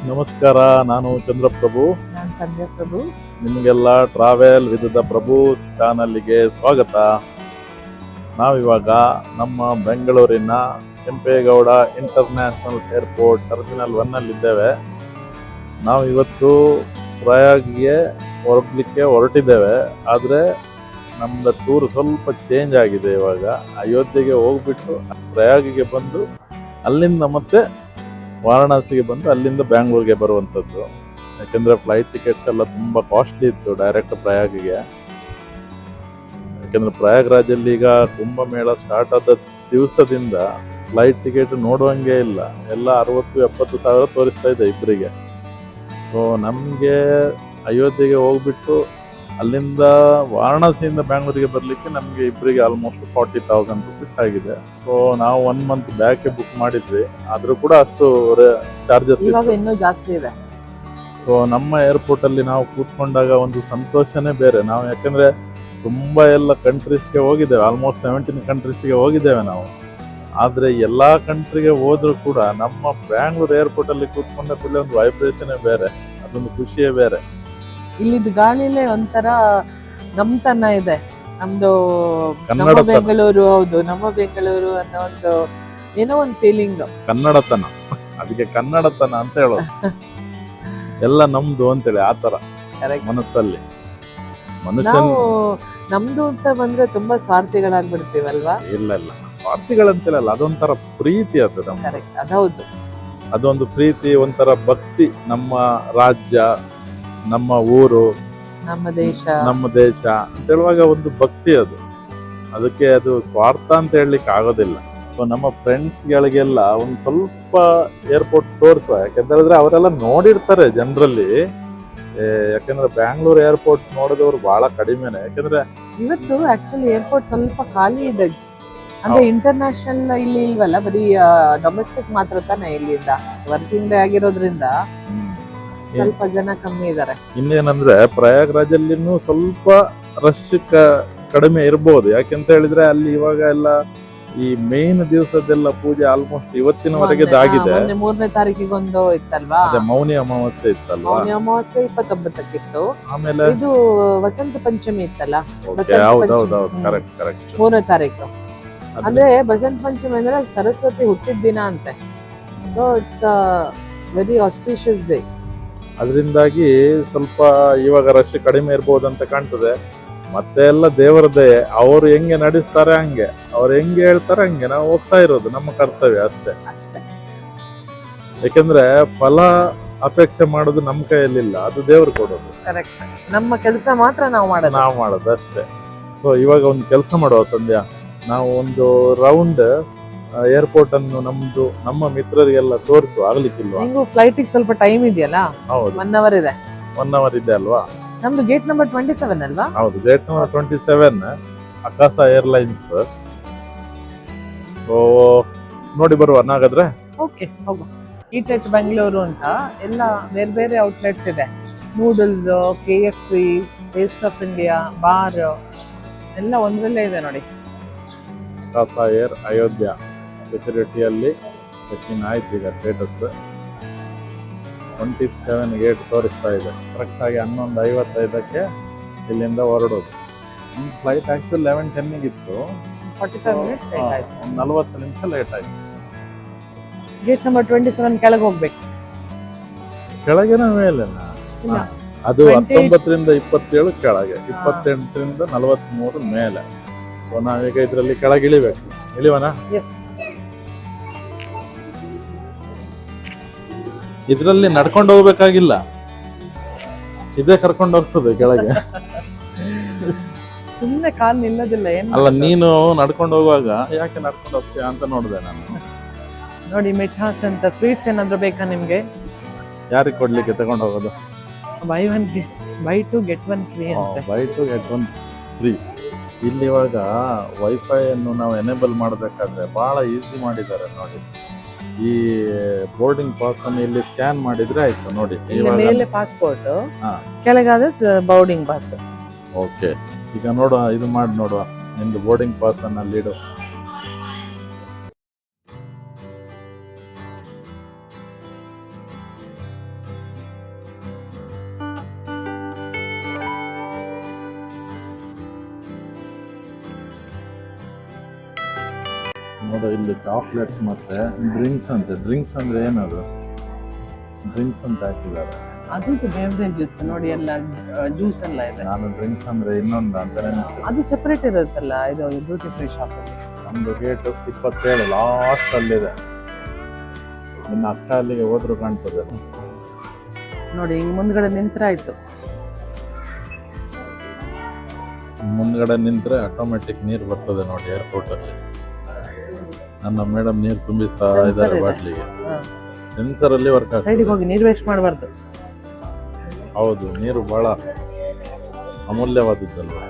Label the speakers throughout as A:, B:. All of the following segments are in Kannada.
A: ನಮಸ್ಕಾರ, ನಾನು ಚಂದ್ರಪ್ರಭು.
B: ನಾನು ಸಂಧ್ಯಾ ಪ್ರಭು.
A: ನಿಮಗೆಲ್ಲ ಟ್ರಾವೆಲ್ ವಿತ್ ದ ಪ್ರಭುಸ್ ಚಾನಲ್ಗೆ ಸ್ವಾಗತ. ನಾವಿವಾಗ ನಮ್ಮ ಬೆಂಗಳೂರಿನ ಕೆಂಪೇಗೌಡ ಇಂಟರ್ನ್ಯಾಷನಲ್ ಏರ್ಪೋರ್ಟ್ ಟರ್ಮಿನಲ್ 1 ಇದ್ದೇವೆ. ನಾವು ಇವತ್ತು ಪ್ರಯಾಗಿಗೆ ಹೊರಡಲಿಕ್ಕೆ ಹೊರಟಿದ್ದೇವೆ. ಆದರೆ ನಮ್ಮದು ಟೂರ್ ಸ್ವಲ್ಪ ಚೇಂಜ್ ಆಗಿದೆ. ಇವಾಗ ಅಯೋಧ್ಯೆಗೆ ಹೋಗ್ಬಿಟ್ಟು ಪ್ರಯಾಗಿಗೆ ಬಂದು ಅಲ್ಲಿಂದ ಮತ್ತೆ ವಾರಣಾಸಿಗೆ ಬಂದು ಅಲ್ಲಿಂದ ಬ್ಯಾಂಗ್ಳೂರ್ಗೆ ಬರುವಂಥದ್ದು. ಯಾಕೆಂದರೆ ಫ್ಲೈಟ್ ಟಿಕೆಟ್ಸ್ ಎಲ್ಲ ತುಂಬ ಕಾಸ್ಟ್ಲಿ ಇತ್ತು ಡೈರೆಕ್ಟ್ ಪ್ರಯಾಗಿಗೆ. ಯಾಕೆಂದರೆ ಪ್ರಯಾಗ್ರಾಜಲ್ಲಿ ಈಗ ಕುಂಭಮೇಳ ಸ್ಟಾರ್ಟ್ ಆದ ದಿವಸದಿಂದ ಫ್ಲೈಟ್ ಟಿಕೆಟ್ ನೋಡುವಂಗೆ ಇಲ್ಲ, ಎಲ್ಲ 60-70 ಸಾವಿರ ತೋರಿಸ್ತಾ ಇದೆ ಇಬ್ಬರಿಗೆ. ಸೊ ನಮಗೆ ಅಯೋಧ್ಯೆಗೆ ಹೋಗ್ಬಿಟ್ಟು ಅಲ್ಲಿಂದ ವಾರಣಾಸಿಯಿಂದ ಬ್ಯಾಂಗ್ಳೂರಿಗೆ ಬರಲಿಕ್ಕೆ ನಮಗೆ ಇಬ್ಬರಿಗೆ ಆಲ್ಮೋಸ್ಟ್ 40,000 ರುಪೀಸ್ ಆಗಿದೆ. ಸೊ ನಾವು 1 ಮಂತ್ ಬ್ಯಾಕೆ ಬುಕ್ ಮಾಡಿದ್ವಿ, ಆದರೂ ಕೂಡ ಅಷ್ಟು ಚಾರ್ಜಸ್
B: ಇನ್ನೂ ಜಾಸ್ತಿ ಇದೆ.
A: ಸೊ ನಮ್ಮ ಏರ್ಪೋರ್ಟ್ ಅಲ್ಲಿ ನಾವು ಕೂತ್ಕೊಂಡಾಗ ಒಂದು ಸಂತೋಷನೇ ಬೇರೆ. ನಾವು ಯಾಕಂದ್ರೆ ತುಂಬಾ ಎಲ್ಲ ಕಂಟ್ರೀಸ್ಗೆ ಹೋಗಿದ್ದೇವೆ, ಆಲ್ಮೋಸ್ಟ್ 17 ಕಂಟ್ರೀಸ್ಗೆ ಹೋಗಿದ್ದೇವೆ ನಾವು. ಆದ್ರೆ ಎಲ್ಲಾ ಕಂಟ್ರಿಗೆ ಹೋದ್ರೂ ಕೂಡ ನಮ್ಮ ಬ್ಯಾಂಗ್ಳೂರ್ ಏರ್ಪೋರ್ಟ್ ಅಲ್ಲಿ ಕೂತ್ಕೊಂಡ ಕೂಡಲೇ ಒಂದು ವೈಬ್ರೇಷನೇ ಬೇರೆ, ಅದೊಂದು ಖುಷಿಯೇ ಬೇರೆ.
B: ಇಲ್ಲಿದ್ ಗಾಳಿಲೇ ಒಂಥರ ನಮ್ತನ ಇದೆ. ನಮ್ದು
A: ಕನ್ನಡ
B: ಬೆಂಗಳೂರು, ಹೌದು ನಮ್ಮ ಬೆಂಗಳೂರು ಅನ್ನೋ ಒಂದು ಏನೋ ಒಂದು ಫೀಲಿಂಗ್.
A: ಕನ್ನಡತನ, ಅದಕ್ಕೆ ಕನ್ನಡತನ ಅಂತ ಹೇಳೋದು. ಎಲ್ಲ ನಮ್ದು ಅಂತೇಳಿ ಆತರ ಮನಸ್ಸಲ್ಲಿ
B: ನಾವು ನಮ್ದು ಅಂತ ಬಂದ್ರೆ ತುಂಬಾ ಸ್ವಾರ್ಥಿಗಳಾಗ್ಬಿಡ್ತೀವಲ್ವಾ?
A: ಇಲ್ಲ ಇಲ್ಲ, ಸ್ವಾರ್ಥಿಗಳಂತೇಳಲ್ಲ, ಅದೊಂಥರ ಪ್ರೀತಿ ಅದು.
B: ಅದೌದು,
A: ಅದೊಂದು ಪ್ರೀತಿ, ಒಂಥರ ಭಕ್ತಿ. ನಮ್ಮ ರಾಜ್ಯ, ನಮ್ಮ ಊರು,
B: ನಮ್ಮ ದೇಶ
A: ಅಂತ ಹೇಳುವಾಗ ಒಂದು ಭಕ್ತಿ ಅದು. ಅದಕ್ಕೆ ಅದು ಸ್ವಾರ್ಥ ಅಂತ ಹೇಳಲಿಕ್ಕೆ ಆಗೋದಿಲ್ಲ. ನಮ್ಮ ಫ್ರೆಂಡ್ಸ್ ಗಳಿಗೆಲ್ಲ ಒಂದು ಸ್ವಲ್ಪ ಏರ್ಪೋರ್ಟ್ ತೋರಿಸುವ, ಯಾಕೆಂದ್ರೆ ಅವರೆಲ್ಲ ನೋಡಿರ್ತಾರೆ ಜನರಲ್ಲಿ. ಯಾಕಂದ್ರೆ ಬ್ಯಾಂಗ್ಳೂರ್ ಏರ್ಪೋರ್ಟ್ ನೋಡಿದವರು ಬಹಳ ಕಡಿಮೆನೆ. ಯಾಕಂದ್ರೆ
B: ಇವತ್ತು ಆಕ್ಚುಲಿ ಏರ್ಪೋರ್ಟ್ ಸ್ವಲ್ಪ ಖಾಲಿ ಇದೆ. ಅಂದ್ರೆ ಇಂಟರ್ನ್ಯಾಷನಲ್ ಇಲ್ಲಿ ಇಲ್ವಲ್ಲ, ಬರೀ ಡೊಮೆಸ್ಟಿಕ್ ಮಾತ್ರ ತಾನೆ ಇಲ್ಲಿಂದ. ವರ್ಕಿಂಗ್ ಡೇ ಆಗಿರೋದ್ರಿಂದ ಸ್ವಲ್ಪ ಜನ ಕಮ್ಮಿ ಇದ್ದಾರೆ.
A: ಇನ್ನೇನಂದ್ರೆ ಪ್ರಯಾಗ್ರಾಜಲ್ಲಿನೂ ಸ್ವಲ್ಪ ರಶ್ ಕಡಿಮೆ ಇರ್ಬೋದು. ಯಾಕೆಂತ ಹೇಳಿದ್ರೆ ಅಲ್ಲಿ ಇವಾಗ ಎಲ್ಲ ಈ ಮೇನ್ ದಿವಸದೆಲ್ಲ ಪೂಜೆ ಆಲ್ಮೋಸ್ಟ್ ಇವತ್ತಿನವರೆಗೆ ಆಗಿದೆ.
B: 3ನೇ ತಾರೀಕಿಗೊಂದು ಇತ್ತಲ್ವಾ,
A: ಮೌನಿ ಅಮಾವಾಸ್ಯೆ ಇತ್ತಲ್ವಾ?
B: ಮೌನಿ ಅಮಾವಾಸ್ಯೆ 29ಕ್ಕಿತ್ತು. ಆಮೇಲೆ ಇದು ವಸಂತ ಪಂಚಮಿ ಇತ್ತಲ್ಲ, 3ನೇ ತಾರೀಕು. ಅಂದ್ರೆ ಬಸಂತ ಪಂಚಮಿ ಅಂದ್ರೆ ಸರಸ್ವತಿ ಹುಟ್ಟಿದ ದಿನ ಅಂತೆ. So it's very auspicious day.
A: ಅದರಿಂದಾಗಿ ಸ್ವಲ್ಪ ಇವಾಗ ರಶ್ ಕಡಿಮೆ ಇರ್ಬೋದು ಅಂತ ಕಾಣ್ತದೆ. ಮತ್ತೆ ಎಲ್ಲ ದೇವರದೇ, ಅವರು ಹೆಂಗೆ ನಡೆಸ್ತಾರೆ ಹಂಗೆ, ಅವ್ರು ಹೆಂಗೆ ಹೇಳ್ತಾರೆ ಹಂಗೆ ನಾವು ಹೋಗ್ತಾ ಇರೋದು, ನಮ್ಮ ಕರ್ತವ್ಯ ಅಷ್ಟೇ. ಯಾಕಂದ್ರೆ ಫಲ ಅಪೇಕ್ಷೆ ಮಾಡೋದು ನಮ್ಮ ಕೈಯಲ್ಲಿಲ್ಲ, ಅದು ದೇವ್ರು ಕೊಡೋದು.
B: ನಮ್ಮ ಕೆಲಸ ಮಾತ್ರ ನಾವು
A: ಮಾಡೋದು ಅಷ್ಟೇ. ಸೊ ಇವಾಗ ಒಂದು ಕೆಲಸ ಮಾಡುವ ಸಂಧ್ಯಾ, ನಾವು ಒಂದು ರೌಂಡ್ ಏರ್ಪೋರ್ಟ್ ಅನ್ನು ನಮ್ಮ ಮಿತ್ರರಿಗೆಲ್ಲ ತೋರಿಸುವ, ಆಗ್ಲಿಕ್ಕಿಲ್ವಾ?
B: ಫ್ಲೈಟ್ ಸ್ವಲ್ಪ ಟೈಮ್ ಇದೆಯಲ್ಲ?
A: ಹೌದು,
B: 1 ಅವರ್ ಇದೆ.
A: 1 ಅವರ್ ಇದೆ ಅಲ್ವಾ?
B: ನಮ್ದು ಗೇಟ್ ನಂಬರ್ 27 ಅಲ್ವಾ?
A: ಹೌದು, ಗೇಟ್ ನಂಬರ್ 27 ಆಕಾಶ ಏರ್ಲೈನ್ಸ್. ಸೊ ನೋಡಿ ಬರುವ ಹಾಗಾದ್ರೆ.
B: ಓಕೆ, ಹೋಗುವ. ಈಟ್ ಎಟ್ ಬೆಂಗಳೂರು ಅಂತ ಎಲ್ಲ ಬೇರೆ ಬೇರೆ ಔಟ್ಲೆಟ್ಸ್ ಇದೆ. Noodles, KFC, taste of India, bar ಎಲ್ಲ ಒಂದ್ರಲ್ಲೇ ಇದೆ ನೋಡಿ.
A: ಆಕಾಶ ಏರ್ ಅಯೋಧ್ಯ ಸೆಕ್ಯೂರಿಟಿಯಲ್ಲಿ ಚೆಕ್ಕಿನ್ ಆಯ್ತು. ಈಗ ಸ್ಟೇಟಸ್ 27 ಗೇಟ್ ತೋರಿಸ್ತಾ ಇದೆ. ಕರೆಕ್ಟಾಗಿ 11:55ಕ್ಕೆ ಇಲ್ಲಿಂದ ಹೊರಡೋದು. ಫ್ಲೈಟ್ ಆಕ್ಚುಲಿ 11:10 ಇತ್ತು,
B: 45 ಮಿನಿಟ್ಸ್ ಲೇಟ್ ಆಯ್ತು.
A: 40 ನಿಮಿಷ ಲೇಟ್ ಆಯ್ತು.
B: ಗೇಟ್ ನಂಬರ್ 27 ಕೆಳಗೆ ಹೋಗ್ಬೇಕು.
A: ಕೆಳಗಿನ ಮೇಲೆನಾ? ಅದು 19ರಿಂದ 27 ಕೆಳಗೆ, 28ರಿಂದ 43 ಮೇಲೆ. ಸೊ ನಾವೀಗ ಇದರಲ್ಲಿ ಕೆಳಗೆ ಇಳಿಬೇಕು. ಇಳಿವನ? ಇದರಲ್ಲಿ ನಡ್ಕೊಂಡು ಹೋಗ್ಬೇಕಾಗಿಲ್ಲ, ಇದೇ ಕರ್ಕೊಂಡು ಹೋಗ್ತದೆ ಕೆಳಗೆ.
B: ಸುಮ್ಮನೆ ಕಾಲ್ ನಿಲ್ಲೋದಿಲ್ಲ.
A: ಅಲ್ಲ, ನೀನು ನಡ್ಕೊಂಡು ಹೋಗುವಾಗ ಯಾಕೆ ನಡ್ಕೊಂಡು ಹೋಗ್ತೀಯ ಅಂತ ನೋಡಿದೆ ನಾನು.
B: ನೋಡಿ, ಮಿಠಾಸ್ ಅಂತ ಸ್ವೀಟ್ಸ್ ಏನಾದ್ರು ಬೇಕಾ ನಿಮ್ಗೆ?
A: ಯಾರಿಗೆ ಕೊಡ್ಲಿಕ್ಕೆ ತಗೊಂಡು ಹೋಗೋದು?
B: ಬೈ 2 get 1 ಫ್ರೀ ಅಂತ.
A: By 2 get 1 free. ಇಲ್ಲಿ ಇವಾಗ ವೈಫೈ ಅನ್ನು ನಾವು ಎನೇಬಲ್ ಮಾಡಬೇಕಾದ್ರೆ ಬಹಳ ಈಸಿ ಮಾಡಿದ್ದಾರೆ ನೋಡಿ. ಈ ಬೋರ್ಡಿಂಗ್ ಪಾಸ್ ಅನ್ನು ಇಲ್ಲಿ ಸ್ಕ್ಯಾನ್ ಮಾಡಿದ್ರೆ ಆಯ್ತು ನೋಡಿ.
B: ಮೇಲೆ ಪಾಸ್ಪೋರ್ಟ್, ಕೆಳಗಾದ ಬೋರ್ಡಿಂಗ್ ಪಾಸ್.
A: ಓಕೆ, ಈಗ ನೋಡುವ, ಇದು ಮಾಡಿ ನೋಡುವ, ನಿಮ್ದು ಬೋರ್ಡಿಂಗ್ ಪಾಸ್ ಅನ್ನ ಅಲ್ಲಿಡು. ಹೌದು, ಇಲ್ಲಿ ಚಾಕ್ಲೇಟ್ಸ್ ಮತ್ತೆ ಡ್ರಿಂಕ್ಸ್ ಅಂತೆ. ಡ್ರಿಂಕ್ಸ್ ಅಂದ್ರೆ ಏನದು? ಡ್ರಿಂಕ್ಸ್ ಅಂತ ಹಾಕಿದ್ದಾರೆ.
B: ಅದು ಬೇವ್ರೇಜಸ್ ನೋಡಿ, ಎಲ್ಲ ಜ್ಯೂಸ್ ಎಲ್ಲ ಇದೆ.
A: ನಾನು ಡ್ರಿಂಕ್ಸ್ ಅಂದ್ರೆ ಇನ್ನೊಂದು ಅಂತ ನೆನೆಸಿದೆ.
B: ಅದು ಸೆಪರೇಟ್ ಇರುತ್ತಲ್ಲ, ಇದು ಡ್ಯೂಟಿ ಫ್ರೀ ಶಾಪ್ ಅಲ್ಲಿ.
A: ನಮ್ದು ಗೇಟ್ 27 ಲಾಸ್ಟ್ ಅಲ್ಲಿದೆ. ಇನ್ನು ಅಕ್ಕ ಅಲ್ಲಿಗೆ ಹೋದ್ರು ಕಾಣ್ತದೆ
B: ನೋಡಿ. ಹಿಂಗ್ ಮುಂದ್ಗಡೆ ನಿಂತ್ರಾಯ್ತು.
A: ಮುಂದ್ಗಡೆ ನಿಂತ್ರೆ ಆಟೋಮೆಟಿಕ್ ನೀರು ಬರ್ತದೆ ನೋಡಿ ಏರ್ಪೋರ್ಟ್ ಅಲ್ಲಿ. ನನ್ನ ಮೇಡಮ್ ನೀರು ತುಂಬಿಸ್ತಾ ಇದ್ದಾರೆ ಬಾಟ್ಲಿಗೆ. ಸೆನ್ಸರ್ ಅಲ್ಲಿ ವರ್ಕ್ ಆಗ್ತದೆ.
B: ಸೈಡಿಗೆ ಹೋಗಿ ನೀರು ವೇಸ್ಟ್ ಮಾಡಬಾರ್ದು.
A: ಹೌದು, ನೀರು ಬಹಳ ಅಮೂಲ್ಯವಾದದ್ದಲ್ವ.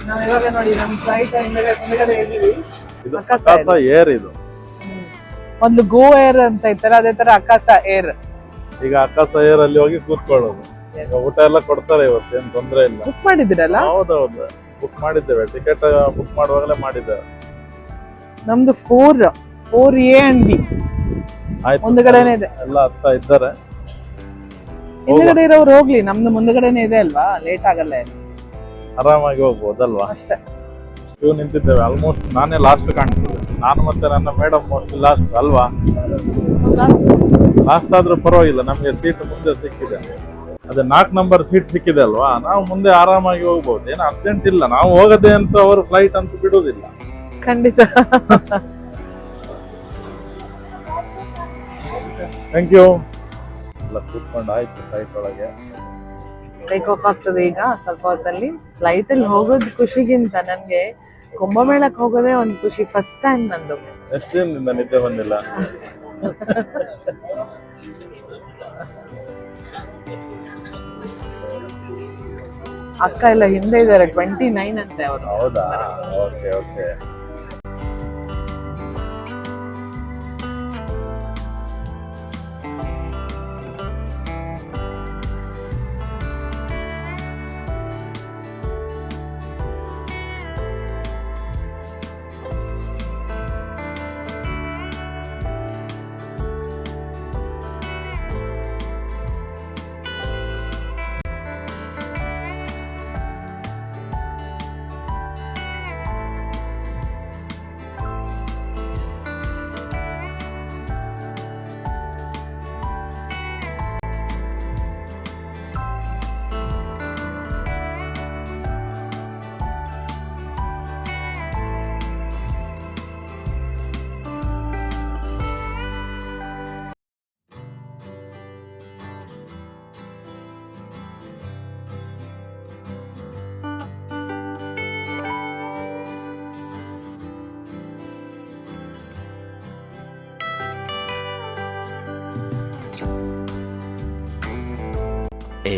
B: ನಾವು ಇವಾಗ ನೋಡಿ ನಮ್ಮ ಫ್ಲೈಟ್ ಹಿಂದಗಡೆ ಇದ್ದೀವಿ.
A: ಇದು ಆಕಾಶ ಏರ್. ಇದು
B: ಮೊದ್ಲು ಗೋ ಏರ್ ಅಂತ ಇತ್ತಲ್ಲ, ಅದೇ ತರ ಆಕಾಶ ಏರ್.
A: ಈಗ ಆಕಾಶ ಏರ್ ಅಲ್ಲಿ ಹೋಗಿ ಕೂತ್ಕೊಳ್ಳೋದು. ಈಗ ಊಟ ಎಲ್ಲ ಕೊಡ್ತಾರೆ ಇವತ್ತು, ಏನ್ ತೊಂದ್ರೆ ಇಲ್ಲ.
B: ಬುಕ್ ಮಾಡಿದಿರಲ್ಲ?
A: ಹೌದೌದು, ಬುಕ್ ಮಾಡಿದ್ದೇವೆ. ಟಿಕೆಟ್ ಬುಕ್ ಮಾಡುವಾಗಲೇ ಮಾಡಿದ್ದೇವೆ.
B: ನಮ್ದು 4A and B
A: ಆಯ್ತು,
B: ಮುಂದಗಡೆನೆ ಇದೆ.
A: ಎಲ್ಲ ಹತ್ತ ಇದ್ದಾರೆ.
B: ಹಿಂದಗಡೆ ಇರೋರು ಹೋಗ್ಲಿ, ನಮ್ದು ಮುಂದಗಡೆನೆ ಇದೆ ಅಲ್ವಾ, ಲೇಟ್ ಆಗಲ್ಲ.
A: ಆರಾಮಾಗಿ ಹೋಗ್ಬೋದಲ್ವಾ?
B: ಅಷ್ಟೇ.
A: ಕ್ಯೂ ನಿಂತಿದ್ದೇವೆ. ಆಲ್ಮೋಸ್ಟ್ ನಾನೇ ಲಾಸ್ಟ್ ಕಾಣ್ತಿದ್ದೆ. ನಾನು ಮತ್ತೆ ನನ್ನ ಮೇಡಮ್ ಮೋಸ್ಟ್ ಲಾಸ್ಟ್ ಅಲ್ವಾ? ಲಾಸ್ಟ್ ಆದ್ರೂ ಪರವಾಗಿಲ್ಲ, ನಮ್ಗೆ ಸೀಟ್ ಮುಂದೆ ಸಿಕ್ಕಿದೆ. ಅದೇ 4 ನಂಬರ್ ಸೀಟ್ ಸಿಕ್ಕಿದೆ ಅಲ್ವಾ, ನಾವು ಮುಂದೆ ಆರಾಮಾಗಿ ಹೋಗ್ಬೋದು. ಏನು ಅರ್ಜೆಂಟ್ ಇಲ್ಲ. ನಾವು ಹೋಗದೆ ಅಂತ ಅವರು ಫ್ಲೈಟ್ ಅಂತೂ ಬಿಡುವುದಿಲ್ಲ.
B: ಖಂಡಿತ.
A: Thank you. ಎಲ್ಲ ಕೂತ್ಕೊಂಡು ಆಯ್ತು ಫ್ಲೈಟ್ ಒಳಗೆ.
B: ಟೇಕ್ ಆಫ್ ಆಗ್ತದೆ ಈಗ ಸ್ವಲ್ಪ ಹೊತ್ತಲ್ಲಿ. ಫ್ಲೈಟ್ ಅಲ್ಲಿ ಹೋಗೋದು ಖುಷಿಗಿಂತ ನನ್ಗೆ ಕುಂಭಮೇಳಕ್ಕೆ ಹೋಗೋದೇ ಒಂದು ಖುಷಿ. ಫಸ್ಟ್ ಟೈಮ್ ನಂದು.
A: ಎಷ್ಟು ದಿನದಿಂದ ನಿದ್ದೆ ಬಂದಿಲ್ಲ.
B: ಅಕ್ಕ ಎಲ್ಲ ಹಿಂದೆ ಇದ್ದಾರೆ, 29 ಅಂತೆ ಅವರು.
A: ಹೌದಾ? Okay okay.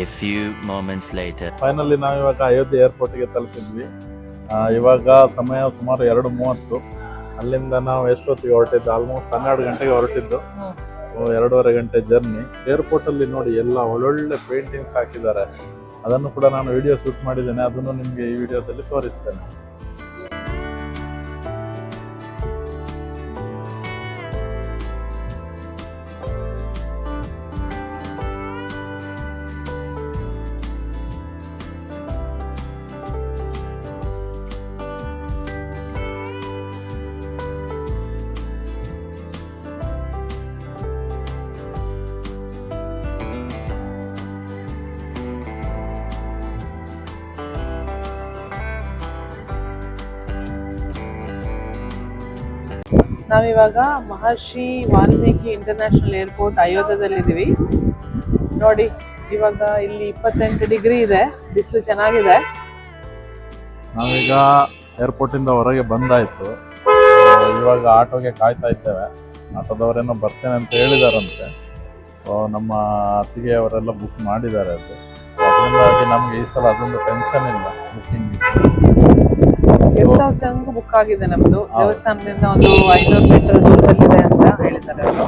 C: A few moments later.
A: Finally ನಾವು ಇವಾಗ ಅಯೋಧ್ಯೆ ಏರ್ಪೋರ್ಟ್ಗೆ ತಲುಪಿದ್ವಿ. ಇವಾಗ ಸಮಯ ಸುಮಾರು 2:30. ಅಲ್ಲಿಂದ ನಾವು ಎಷ್ಟೊತ್ತಿಗೆ ಹೊರಟಿದ್ದು? ಆಲ್ಮೋಸ್ಟ್ 12 ಗಂಟೆಗೆ ಹೊರಟಿದ್ದು. ಸೊ 2.5 ಗಂಟೆ ಜರ್ನಿ. ಏರ್ಪೋರ್ಟ್ ಅಲ್ಲಿ ನೋಡಿ ಎಲ್ಲ ಒಳ್ಳೊಳ್ಳೆ ಪೇಂಟಿಂಗ್ಸ್ ಹಾಕಿದ್ದಾರೆ. ಅದನ್ನು ಕೂಡ ನಾನು ವಿಡಿಯೋ ಶೂಟ್ ಮಾಡಿದ್ದೇನೆ. ಅದನ್ನು ನಿಮಗೆ ಈ ವಿಡಿಯೋದಲ್ಲಿ ತೋರಿಸ್ತೇನೆ.
B: ನಾವಿವಾಗ ಮಹರ್ಷಿ ವಾಲ್ಮೀಕಿ ಇಂಟರ್ನ್ಯಾಷನಲ್ ಏರ್ಪೋರ್ಟ್ ಅಯೋಧ್ಯದಲ್ಲಿದ್ದೀವಿ. ನೋಡಿ ಇವಾಗ ಇಲ್ಲಿ 28 ಡಿಗ್ರಿ ಇದೆ, ಬಿಸಿಲು ಚೆನ್ನಾಗಿದೆ.
A: ನಾವೀಗ ಏರ್ಪೋರ್ಟ್ ಇಂದ ಹೊರಗೆ ಬಂದಾಯ್ತು. ಇವಾಗ ಆಟೋಗೆ ಕಾಯ್ತಾ ಇದ್ದೇವೆ. ಆಟೋದವರೇನೋ ಬರ್ತೇನೆ ಅಂತ ಹೇಳಿದಾರಂತೆ. ಸೊ ನಮ್ಮ ಅತ್ತಿಗೆ ಅವರೆಲ್ಲ ಬುಕ್ ಮಾಡಿದ್ದಾರೆ ಅದು. ಸೊ ಅದರಿಂದಾಗಿ ನಮ್ಗೆ ಈ ಸಲ ಅದೊಂದು ಟೆನ್ಷನ್ ಇಲ್ಲ ಬುಕ್ಕಿಂಗ್.
B: ಗೆಸ್ಟ್ ಹೌಸ್ ಹಂಗೂ ಬುಕ್ ಆಗಿದೆ ನಮ್ದು. ದೇವಸ್ಥಾನದಿಂದ ಒಂದು 500 ಮೀಟರ್ ದೂರದಲ್ಲಿದೆ ಅಂತ. ಅಂತ ಹೇಳಿದ್ದಾರೆ ಅವರು.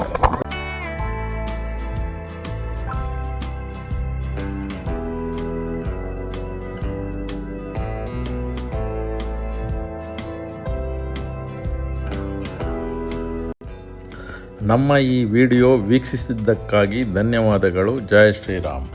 A: ನಮ್ಮ ಈ ವಿಡಿಯೋ ವೀಕ್ಷಿಸಿದ್ದಕ್ಕಾಗಿ ಧನ್ಯವಾದಗಳು. ಜೈ ಶ್ರೀರಾಮ್.